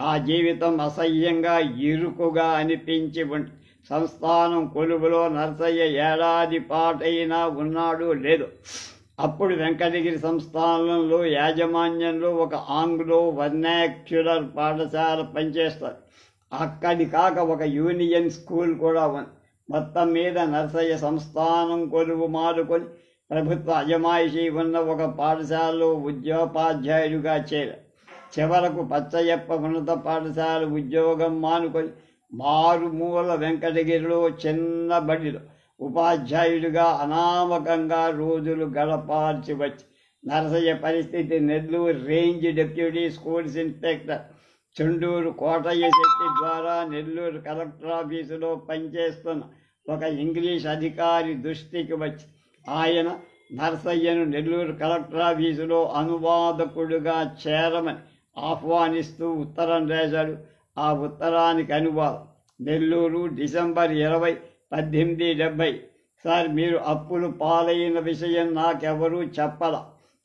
ఆ జీవితం అసహ్యంగా ఇరుకుగా అనిపించి ఉంటుంది. సంస్థానం కొలువులో నరసయ్య ఏడాది పాటైనా ఉన్నాడు లేదు. అప్పుడు వెంకటగిరి సంస్థానంలో యాజమాన్యంలో ఒక ఆంగ్లో వర్నాక్యులర్ పాఠశాల పనిచేస్తారు. అక్కడి కాక ఒక యూనియన్ స్కూల్ కూడా ఉంది. మొత్తం మీద నరసయ్య సంస్థానం కొలువు మారుకొని ప్రభుత్వ అజమాయిషీ ఉన్న ఒక పాఠశాలలో ఉద్యోపాధ్యాయుడిగా చేరారు. చివరకు పచ్చయ్యప్ప ఉన్నత పాఠశాల ఉద్యోగం మానుకొని మారుమూల వెంకటగిరిలో చిన్న బడిలో ఉపాధ్యాయుడిగా అనామకంగా రోజులు గడపాల్సి వచ్చి నరసయ్య పరిస్థితి Nellore range deputy schools inspector Chunduru Kotayya Setti ద్వారా నెల్లూరు కలెక్టర్ ఆఫీసులో పనిచేస్తున్న ఒక ఇంగ్లీష్ అధికారి దృష్టికి వచ్చి ఆయన నరసయ్యను నెల్లూరు కలెక్టర్ ఆఫీసులో అనువాదకుడుగా చేరమని ఆహ్వానిస్తూ ఉత్తరం రాశాడు. ఆ ఉత్తరానికి అనువాదం: నెల్లూరు డిసెంబర్ 20, 1870. సార్, మీరు అప్పులు పాలైన విషయం నాకెవరూ చెప్పలా.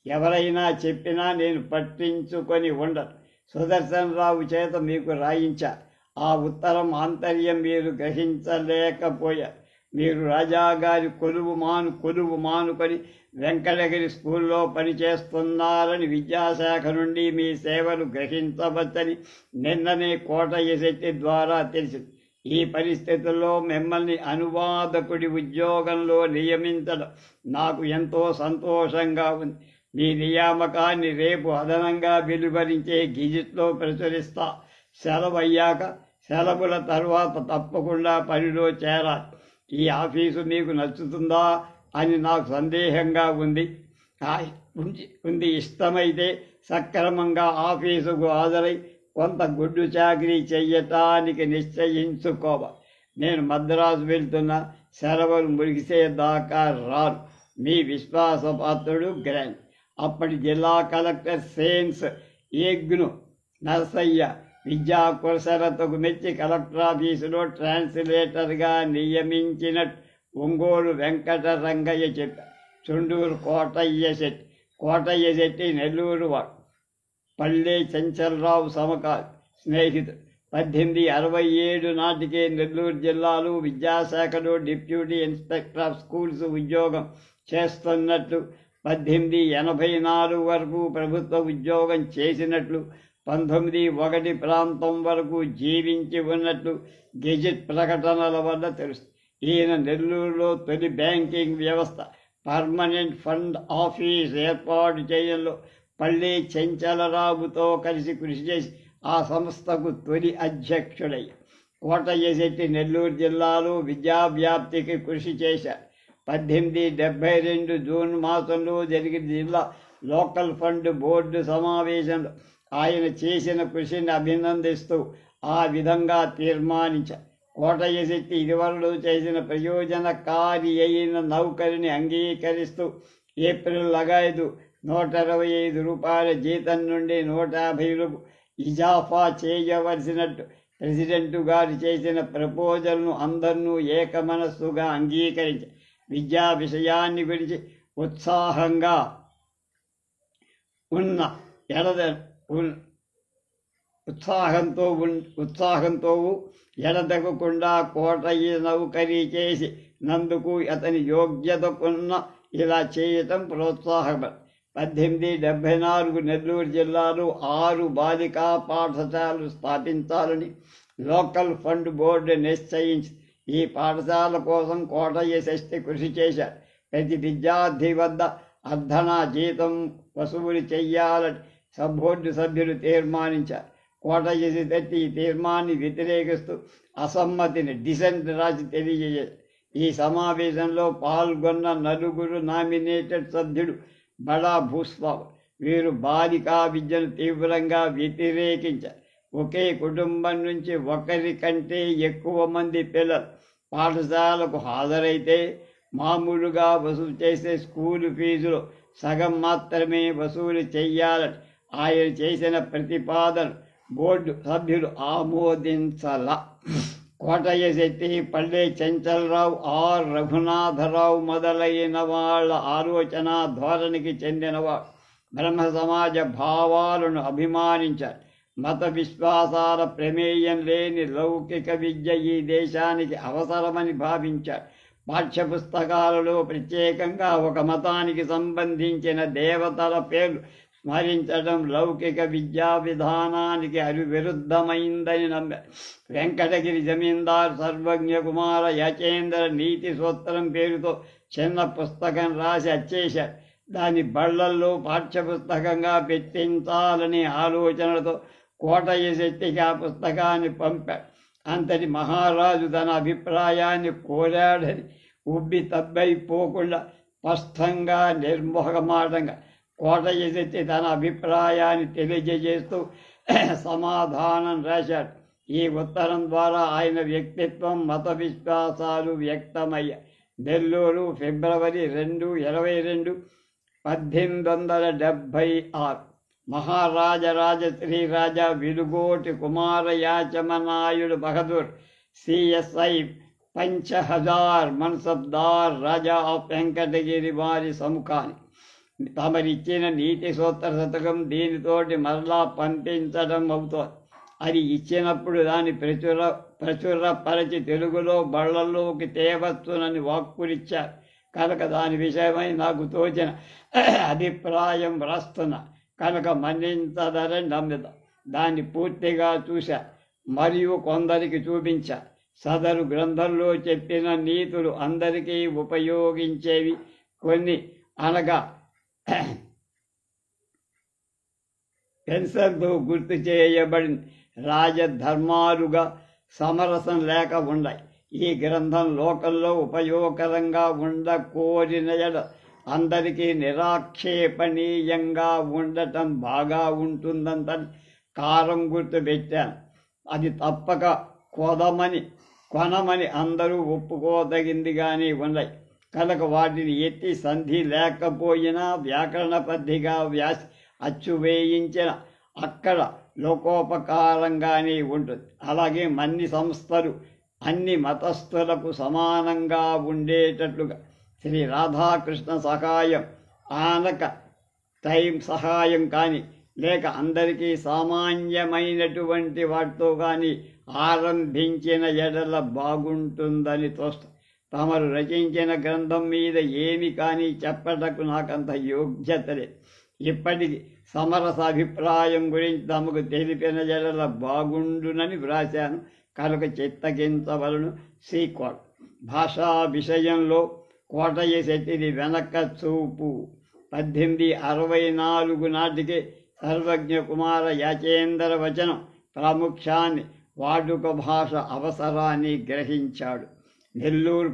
ఎవరైనా చెప్పినా నేను పట్టించుకొని ఉండను. సుదర్శనరావు చేత మీకు రాయించా. ఆ ఉత్తరం ఆంతర్యం మీరు గ్రహించలేకపోయారు. మీరు రాజాగారి కొలువు మానుకొని వెంకటగిరి స్కూల్లో పనిచేస్తున్నారని, విద్యాశాఖ నుండి మీ సేవలు గ్రహించవచ్చని నిన్ననే కోటయ్య శెట్టి ద్వారా తెలిసింది. ఈ పరిస్థితుల్లో మిమ్మల్ని అనువాదకుడి ఉద్యోగంలో నియమించడం నాకు ఎంతో సంతోషంగా ఉంది. మీ నియామకాన్ని రేపు అదనంగా వెలువరించే గెజిట్లో ప్రచురిస్తా. సెలవయ్యాక సెలవుల తర్వాత తప్పకుండా పనిలో చేరాలి. ఈ ఆఫీసు మీకు నచ్చుతుందా అని నాకు సందేహంగా ఉంది. ఇష్టమైతే సక్రమంగా ఆఫీసుకు హాజరై కొంత గుడ్డు చాకరీ చెయ్యటానికి నిశ్చయించుకోవాలి. నేను మద్రాసు వెళ్తున్న సెలవులు ముగిసేదాకా రాను. మీ విశ్వాసపాత్రుడు గ్రాంట్. అప్పటి జిల్లా కలెక్టర్ సేన్స్ ఏగ్ను నర్సయ్య విద్యా కులసరతకు మెచ్చి కలెక్టర్ ఆఫీసులో ట్రాన్స్లేటర్గా నియమించినట్టు ఒంగోలు వెంకటరంగయ్య చెప్పారు. చుండూరు కోటయ్య శెట్టి నెల్లూరు వాడు. పల్లె చెంచలరావు సమకాలి స్నేహితుడు. 1867 నాటికే నెల్లూరు జిల్లాలో విద్యాశాఖలో డిప్యూటీ ఇన్స్పెక్టర్ ఆఫ్ స్కూల్స్ ఉద్యోగం చేస్తున్నట్లు, 1884 వరకు ప్రభుత్వ ఉద్యోగం చేసినట్లు, 1901 ప్రాంతం వరకు జీవించి ఉన్నట్లు గెజిట్ ప్రకటనల వల్ల తెలుస్తుంది. ఈయన నెల్లూరులో తొలి బ్యాంకింగ్ వ్యవస్థ పర్మనెంట్ ఫండ్ ఆఫీస్ ఏర్పాటు చేయడంలో పల్లె చెంచలరావుతో కలిసి కృషి చేసి ఆ సంస్థకు తొలి అధ్యక్షుడయ్యారు. కోటయ్య శెట్టి నెల్లూరు జిల్లాలో విద్యావ్యాప్తికి కృషి చేశారు. 1872 జూన్ మాసంలో జరిగిన జిల్లా లోకల్ ఫండ్ బోర్డు సమావేశంలో ఆయన చేసిన కృషిని అభినందిస్తూ ఆ విధంగా తీర్మానించారు. కోటయ్య శెట్టి ఇదివరలో చేసిన ప్రయోజనకారి అయిన నౌకరిని అంగీకరిస్తూ ఏప్రిల్ 5 125 రూపాయల జీతం నుండి 150 ఇజాఫా చేయవలసినట్టు ప్రెసిడెంటు గారు చేసిన ప్రపోజల్ను అందరూ ఏకమనస్సుగా అంగీకరించారు. విద్యా విషయాన్ని గురించి ఉత్సాహంతో ఎడతెగకుండా కోటయ్య నౌకరీ చేసి నందుకు అతని యోగ్యతకున్న ఇలా చేయటం ప్రోత్సాహపడు. 1874 నెల్లూరు జిల్లాలో 6 బాలికా పాఠశాలలు స్థాపించాలని లోకల్ ఫండ్ బోర్డు నిశ్చయించి ఈ పాఠశాల కోసం కోటయ్య శెట్టి కృషి చేశారు. ప్రతి విద్యార్థి వద్ద అర్ధనా జీతం వసూలు చెయ్యాలని బోర్డు సభ్యులు తీర్మానించారు. కోటయ్య శెట్టి ఈ తీర్మాన్ని వ్యతిరేకిస్తూ అసమ్మతిని డిసెంట్ రాసి తెలియజేశారు. ఈ సమావేశంలో పాల్గొన్న 4 నామినేటెడ్ సభ్యులు బడా భూస్వామి. వీరు బాలికా విద్యను తీవ్రంగా వ్యతిరేకించారు. ఒకే కుటుంబం నుంచి ఒకరి కంటే ఎక్కువ మంది పిల్లలు పాఠశాలకు హాజరైతే మామూలుగా వసూలు చేసే స్కూలు ఫీజులో సగం మాత్రమే వసూలు చెయ్యాలని ఆయన చేసిన ప్రతిపాదన బోర్డు సభ్యులు ఆమోదించాల. కోటయ్య శెట్టి, పల్లె చెంచలరావు, ఆర్ రఘునాథరావు మొదలైన వాళ్ళ ఆలోచన ధోరణికి చెందినవాడు. బ్రహ్మ సమాజ భావాలను అభిమానించారు. మత విశ్వాసాల ప్రమేయం లేని లౌకిక విద్య ఈ దేశానికి అవసరమని భావించారు. పాఠ్యపుస్తకాలలో ప్రత్యేకంగా ఒక మతానికి సంబంధించిన దేవతల పేర్లు స్మరించడం లౌకిక విద్యా విధానానికి విరుద్ధమైందని నమ్మారు. వెంకటగిరి జమీందార్ సర్వజ్ఞ కుమార యచేంద్ర నీతి సూత్రం పేరుతో చిన్న పుస్తకం రాసి అచ్చేశారు. దాన్ని బళ్ళల్లో పాఠ్యపుస్తకంగా పెట్టించాలనే ఆలోచనలతో కోటయ్య శెట్టికి ఆ పుస్తకాన్ని పంపాడు. అంతటి మహారాజు తన అభిప్రాయాన్ని కోరాడని ఉబ్బి తబ్బైపోకుండా స్పష్టంగా నిర్మోహమాటంగా కోటయ్య శెట్టి తన అభిప్రాయాన్ని తెలియజేస్తూ సమాధానం రాశాడు. ఈ ఉత్తరం ద్వారా ఆయన వ్యక్తిత్వం, మత విశ్వాసాలు వ్యక్తమయ్యాయి. నెల్లూరు, ఫిబ్రవరి 2, 22, 1876. మహారాజరాజశ్రీ రాజా విలుగోటి కుమారయాచమనాయుడు బహదూర్ సిఎస్ఐ పంచహజార్ మన్సబ్దార్ రాజా ఆఫ్ వెంకటగిరి వారి సముఖానికి తమరిచ్చిన నీతి సూత్ర శతకం దీనితోటి మరలా పంపించడం అవుతోంది. అది ఇచ్చినప్పుడు దాన్ని ప్రచురపరచి తెలుగులో బళ్ళల్లోకి తేవచ్చునని వాక్కులిచ్చారు కనుక దాని విషయమై నాకు తోచిన అభిప్రాయం వ్రాస్తున్నా కనుక మన్నించదరని నమ్మిదా. దాన్ని పూర్తిగా చూశా మరియు కొందరికి చూపించా. సదరు గ్రంథంలో చెప్పిన నీతులు అందరికీ ఉపయోగించేవి కొన్ని అనగా పెన్సిల్తో గుర్తు చేయబడిన రాజధర్మాలుగా సమరసం లేక ఉన్నాయి. ఈ గ్రంథం లోకంలో ఉపయోగకరంగా ఉండకోరిన అందరికీ నిరాక్షేపణీయంగా ఉండటం బాగా ఉంటుందని కారం గుర్తు పెట్టాను. అది తప్పక కొనమని అందరూ ఒప్పుకోదగిందిగానే ఉన్నాయి కనుక వాటిని ఎత్తి సంధి లేకపోయినా వ్యాకరణ పద్ధిగా అచ్చు వేయించిన అక్కడ లోకోపకారంగానే ఉంటుంది. అలాగే అన్ని సంస్థలు అన్ని మతస్థులకు సమానంగా ఉండేటట్లుగా శ్రీ రాధాకృష్ణ సహాయం ఆనక టైం సహాయం కానీ లేక అందరికీ సామాన్యమైనటువంటి వాటితో కానీ ఆరంభించిన ఎడల బాగుంటుందని తోస్తాం. తమరు రచించిన గ్రంథం మీద ఏమి కానీ చెప్పటకు నాకంత యోగ్యత లేదు. ఇప్పటికి సమరస అభిప్రాయం గురించి తమకు తెలిపిన ఎడల బాగుండునని వ్రాశాను కనుక చిత్తగించవలను. సీక్వల్ భాషా విషయంలో కోటయ్య శెట్టిది వెనక చూపు. 1864 నాటికే సర్వజ్ఞ కుమార యాచేంద్ర వచనం ప్రాముఖ్యాన్ని వాడుక భాష అవసరాన్ని గ్రహించాడు. నెల్లూరు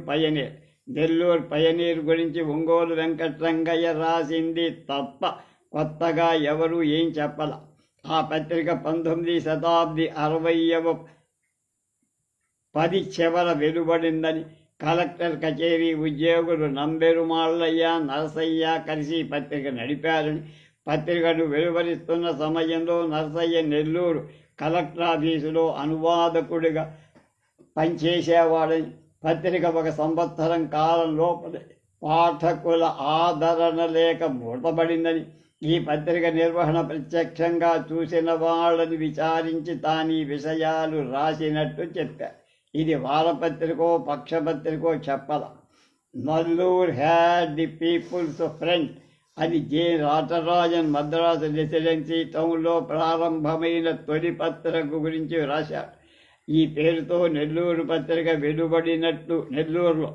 పయనీర్ గురించి ఒంగోలు వెంకట్రంగయ్య రాసింది తప్ప కొత్తగా ఎవరు ఏం చెప్పాల. ఆ పత్రిక 19వ శతాబ్ది 60వ 10 చివర వెలువడిందని కలెక్టర్ కచేరీ ఉద్యోగులు నంబెరుమాళ్ళయ్య నరసయ్య కలిసి పత్రిక నడిపారని, పత్రికను వెలువరిస్తున్న సమయంలో నరసయ్య నెల్లూరు కలెక్టర్ ఆఫీసులో అనువాదకుడిగా పనిచేసేవాడని, పత్రిక 1 సంవత్సరం కాలం లోపలే పాఠకుల ఆదరణ లేక మూతబడిందని, ఈ పత్రిక నిర్వహణ ప్రత్యక్షంగా చూసిన వాళ్ళని విచారించి తాను ఈ విషయాలు రాసినట్టు చెప్పారు. ఇది వారపత్రికో పక్షపత్రికో చెప్పల. నల్లూర్ హ్యాడ్ ది పీపుల్స్ ఫ్రంట్ అని జె రాటరాజన్ మద్రాసు రెసిడెన్సీ టౌన్లో ప్రారంభమైన తొలి పత్రిక గురించి రాశాడు. ఈ పేరుతో నెల్లూరు పత్రిక వెలువడినట్లు నెల్లూరులో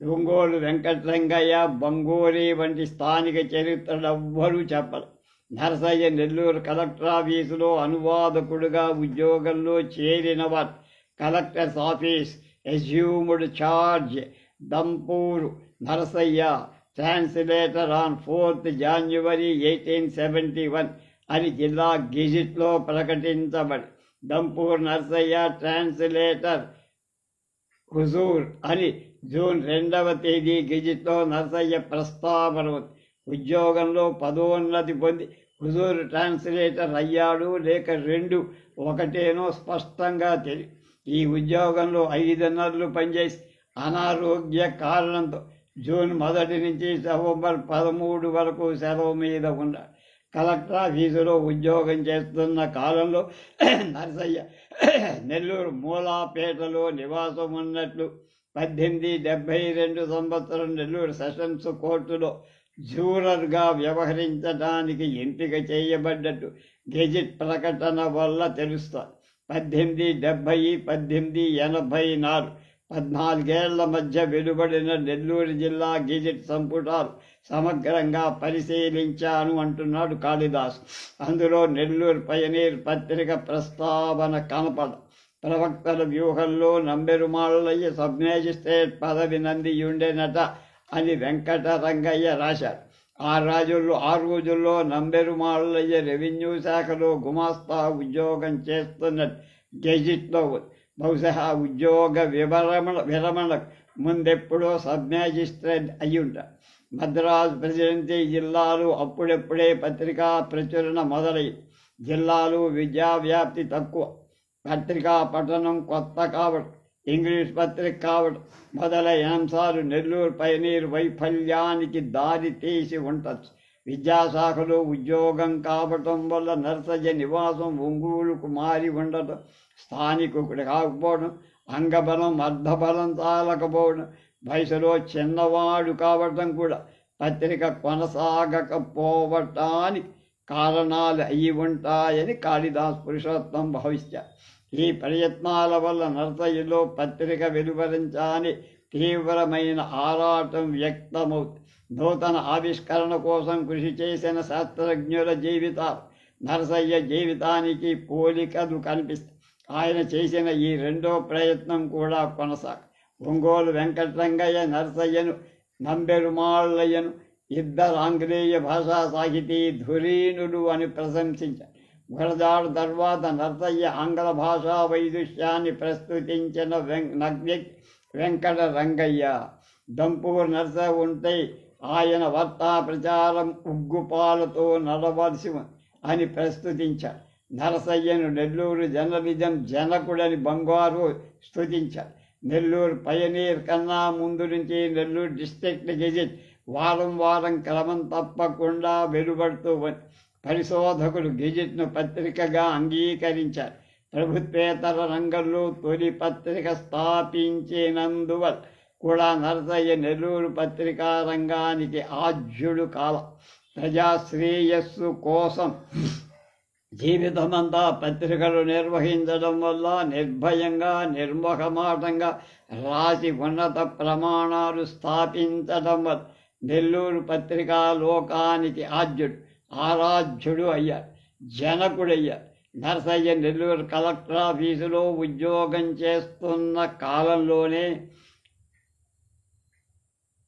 ఒంగోలు వెంకట్రంగయ్య, బంగోరి వంటి స్థానిక చరిత్రలెవ్వరూ చెప్పరు. నరసయ్య నెల్లూరు కలెక్టర్ ఆఫీసులో అనువాదకుడుగా ఉద్యోగంలో చేరినవారు. Collector's office assumed charge. Dampuru Narasayya translator on 4th January 1871 అని జిల్లా గెజిట్లో ప్రకటించబడి, దంపూర్ నరసయ్య ట్రాన్స్లేటర్ హుజూర్ అని జూన్ 2వ తేదీ గెజిట్లో నరసయ్య ప్రస్తావన. ఉద్యోగంలో పదోన్నతి పొంది హుజూర్ ట్రాన్స్లేటర్ అయ్యాడు లేక 2 ఒకటేనో స్పష్టంగా తెలియదు. ఈ ఉద్యోగంలో 5 నెలలు పనిచేసి అనారోగ్య కారణంతో జూన్ 1 నుంచి నవంబర్ 13 వరకు సెలవు మీద ఉన్నాడు. కలెక్టర్ ఆఫీసులో ఉద్యోగం చేస్తున్న కాలంలో నరసయ్య నెల్లూరు మూలాపేటలో నివాసం ఉన్నట్లు 1872 సంవత్సరం నెల్లూరు సెషన్స్ కోర్టులో జూరర్గా వ్యవహరించడానికి ఎంపిక చేయబడ్డట్టు గెజిట్ ప్రకటన వల్ల తెలుస్తారు. 1870-1884 14 ఏళ్ల మధ్య వెలువడిన నెల్లూరు జిల్లా గెజిట్ సంపుటాలు సమగ్రంగా పరిశీలించాను అంటున్నాడు కాళిదాసు. అందులో నెల్లూరు పయనీర్ పత్రిక ప్రస్తావన కనపడ. ప్రవక్తల వ్యూహంలో నంబెరుమాళ్ళయ్య సబ్ మేజిస్ట్రేట్ పదవి నందియుండెనట అని వెంకటరంగయ్య రాశాడు. ఆ రోజుల్లో నంబెరుమాళ్ళయ్య రెవెన్యూ శాఖలో గుమాస్తా ఉద్యోగం చేస్తున్నట్టు గెజిట్లో బహుశా ఉద్యోగ విరమణకు ముందెప్పుడో సబ్ మ్యాజిస్ట్రేట్ అయ్యుంటారు. మద్రాసు ప్రెసిడెన్సీ జిల్లాలు అప్పుడెప్పుడే పత్రికా ప్రచురణ మొదలైంది. జిల్లాలు విద్యా వ్యాప్తి తక్కువ, పత్రికా పఠనం కొత్త కావడం, ఇంగ్లీష్ పత్రిక కావడం మొదలైన అంశాలు నెల్లూరు పయనీర్ వైఫల్యానికి దారి తీసి ఉండొచ్చు. విద్యాశాఖలో ఉద్యోగం కావటం వల్ల నరసయ్య నివాసం ఒంగోలుకు మారి ఉండటం, స్థానికుడు కాకపోవడం, అంగబలం అర్ధబలం చాలకపోవడం, వయసులో చిన్నవాడు కావటం కూడా పత్రిక కొనసాగకపోవటానికి కారణాలు అయి ఉంటాయని కాళిదాస్ పురుషోత్తం భావించారు. ఈ ప్రయత్నాల వల్ల నర్సయ్యలో పత్రిక వెలువరించాలని తీవ్రమైన ఆరాటం వ్యక్తమవుతుంది. నూతన ఆవిష్కరణ కోసం కృషి చేసిన శాస్త్రజ్ఞుల జీవితాలు నరసయ్య జీవితానికి పోలికలు కనిపిస్తాయి. ఆయన చేసిన ఈ రెండో ప్రయత్నం కూడా కొనసాగు. ఒంగోలు వెంకటరంగయ్య నరసయ్యను, నంబెరుమాళ్ళయ్యను ఇద్దరు ఆంగ్లేయ భాషా సాహితీ ధురీణులు అని ప్రశంసించారు. గురజాడ తర్వాత నరసయ్య ఆంగ్ల భాషా వైదుష్యాన్ని ప్రస్తుతించిన వెంకట రంగయ్య. దంపూర్ నరస ఉంటే ఆయన వార్తా ప్రచారం ఉగ్గుపాలతో నడవలసి అని ప్రస్తుతించారు. నరసయ్యను నెల్లూరు జర్నలిజం జనకుడని బంగారు స్తుతించారు. నెల్లూరు పయనీర్ కన్నా ముందు నుంచి నెల్లూరు డిస్ట్రిక్ట్ గెజిట్ వారం క్రమం తప్పకుండా వెలువడుతూ పరిశోధకులు గెజిట్ను పత్రికగా అంగీకరించారు. ప్రభుత్వేతర రంగంలో తొలి పత్రిక స్థాపించినందువల్ల కూడా నరసయ్య నెల్లూరు పత్రికా రంగానికి ఆద్యుడు కాలం. ప్రజాశ్రేయస్సు కోసం జీవితమంతా పత్రికలు నిర్వహించడం వల్ల నిర్భయంగా నిర్మోహమాటంగా రాసి ఉన్నత ప్రమాణాలు స్థాపించడం వల్ల నెల్లూరు పత్రికా లోకానికి ఆరాధ్యుడు అయ్యారు, జనకుడయ్యారు. నరసయ్య నెల్లూరు కలెక్టర్ ఆఫీసులో ఉద్యోగం చేస్తున్న కాలంలోనే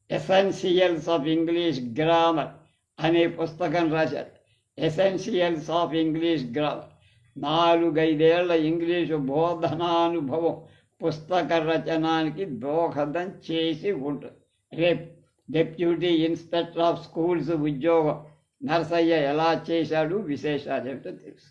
ఎసెన్షియల్స్ ఆఫ్ ఇంగ్లీష్ గ్రామర్ అనే పుస్తకం రాశారు. ఎసెన్షియల్స్ ఆఫ్ ఇంగ్లీష్ గ్రామర్ 4-5 ఏళ్ల ఇంగ్లీషు బోధనానుభవం పుస్తక రచనానికి దోహదం చేసి ఉంటుంది. రేపు డెప్యూటీ ఇన్స్పెక్టర్ ఆఫ్ స్కూల్స్ ఉద్యోగం నరసయ్య ఎలా చేశాడు, విశేషాలు ఏమిటో తెలుసు.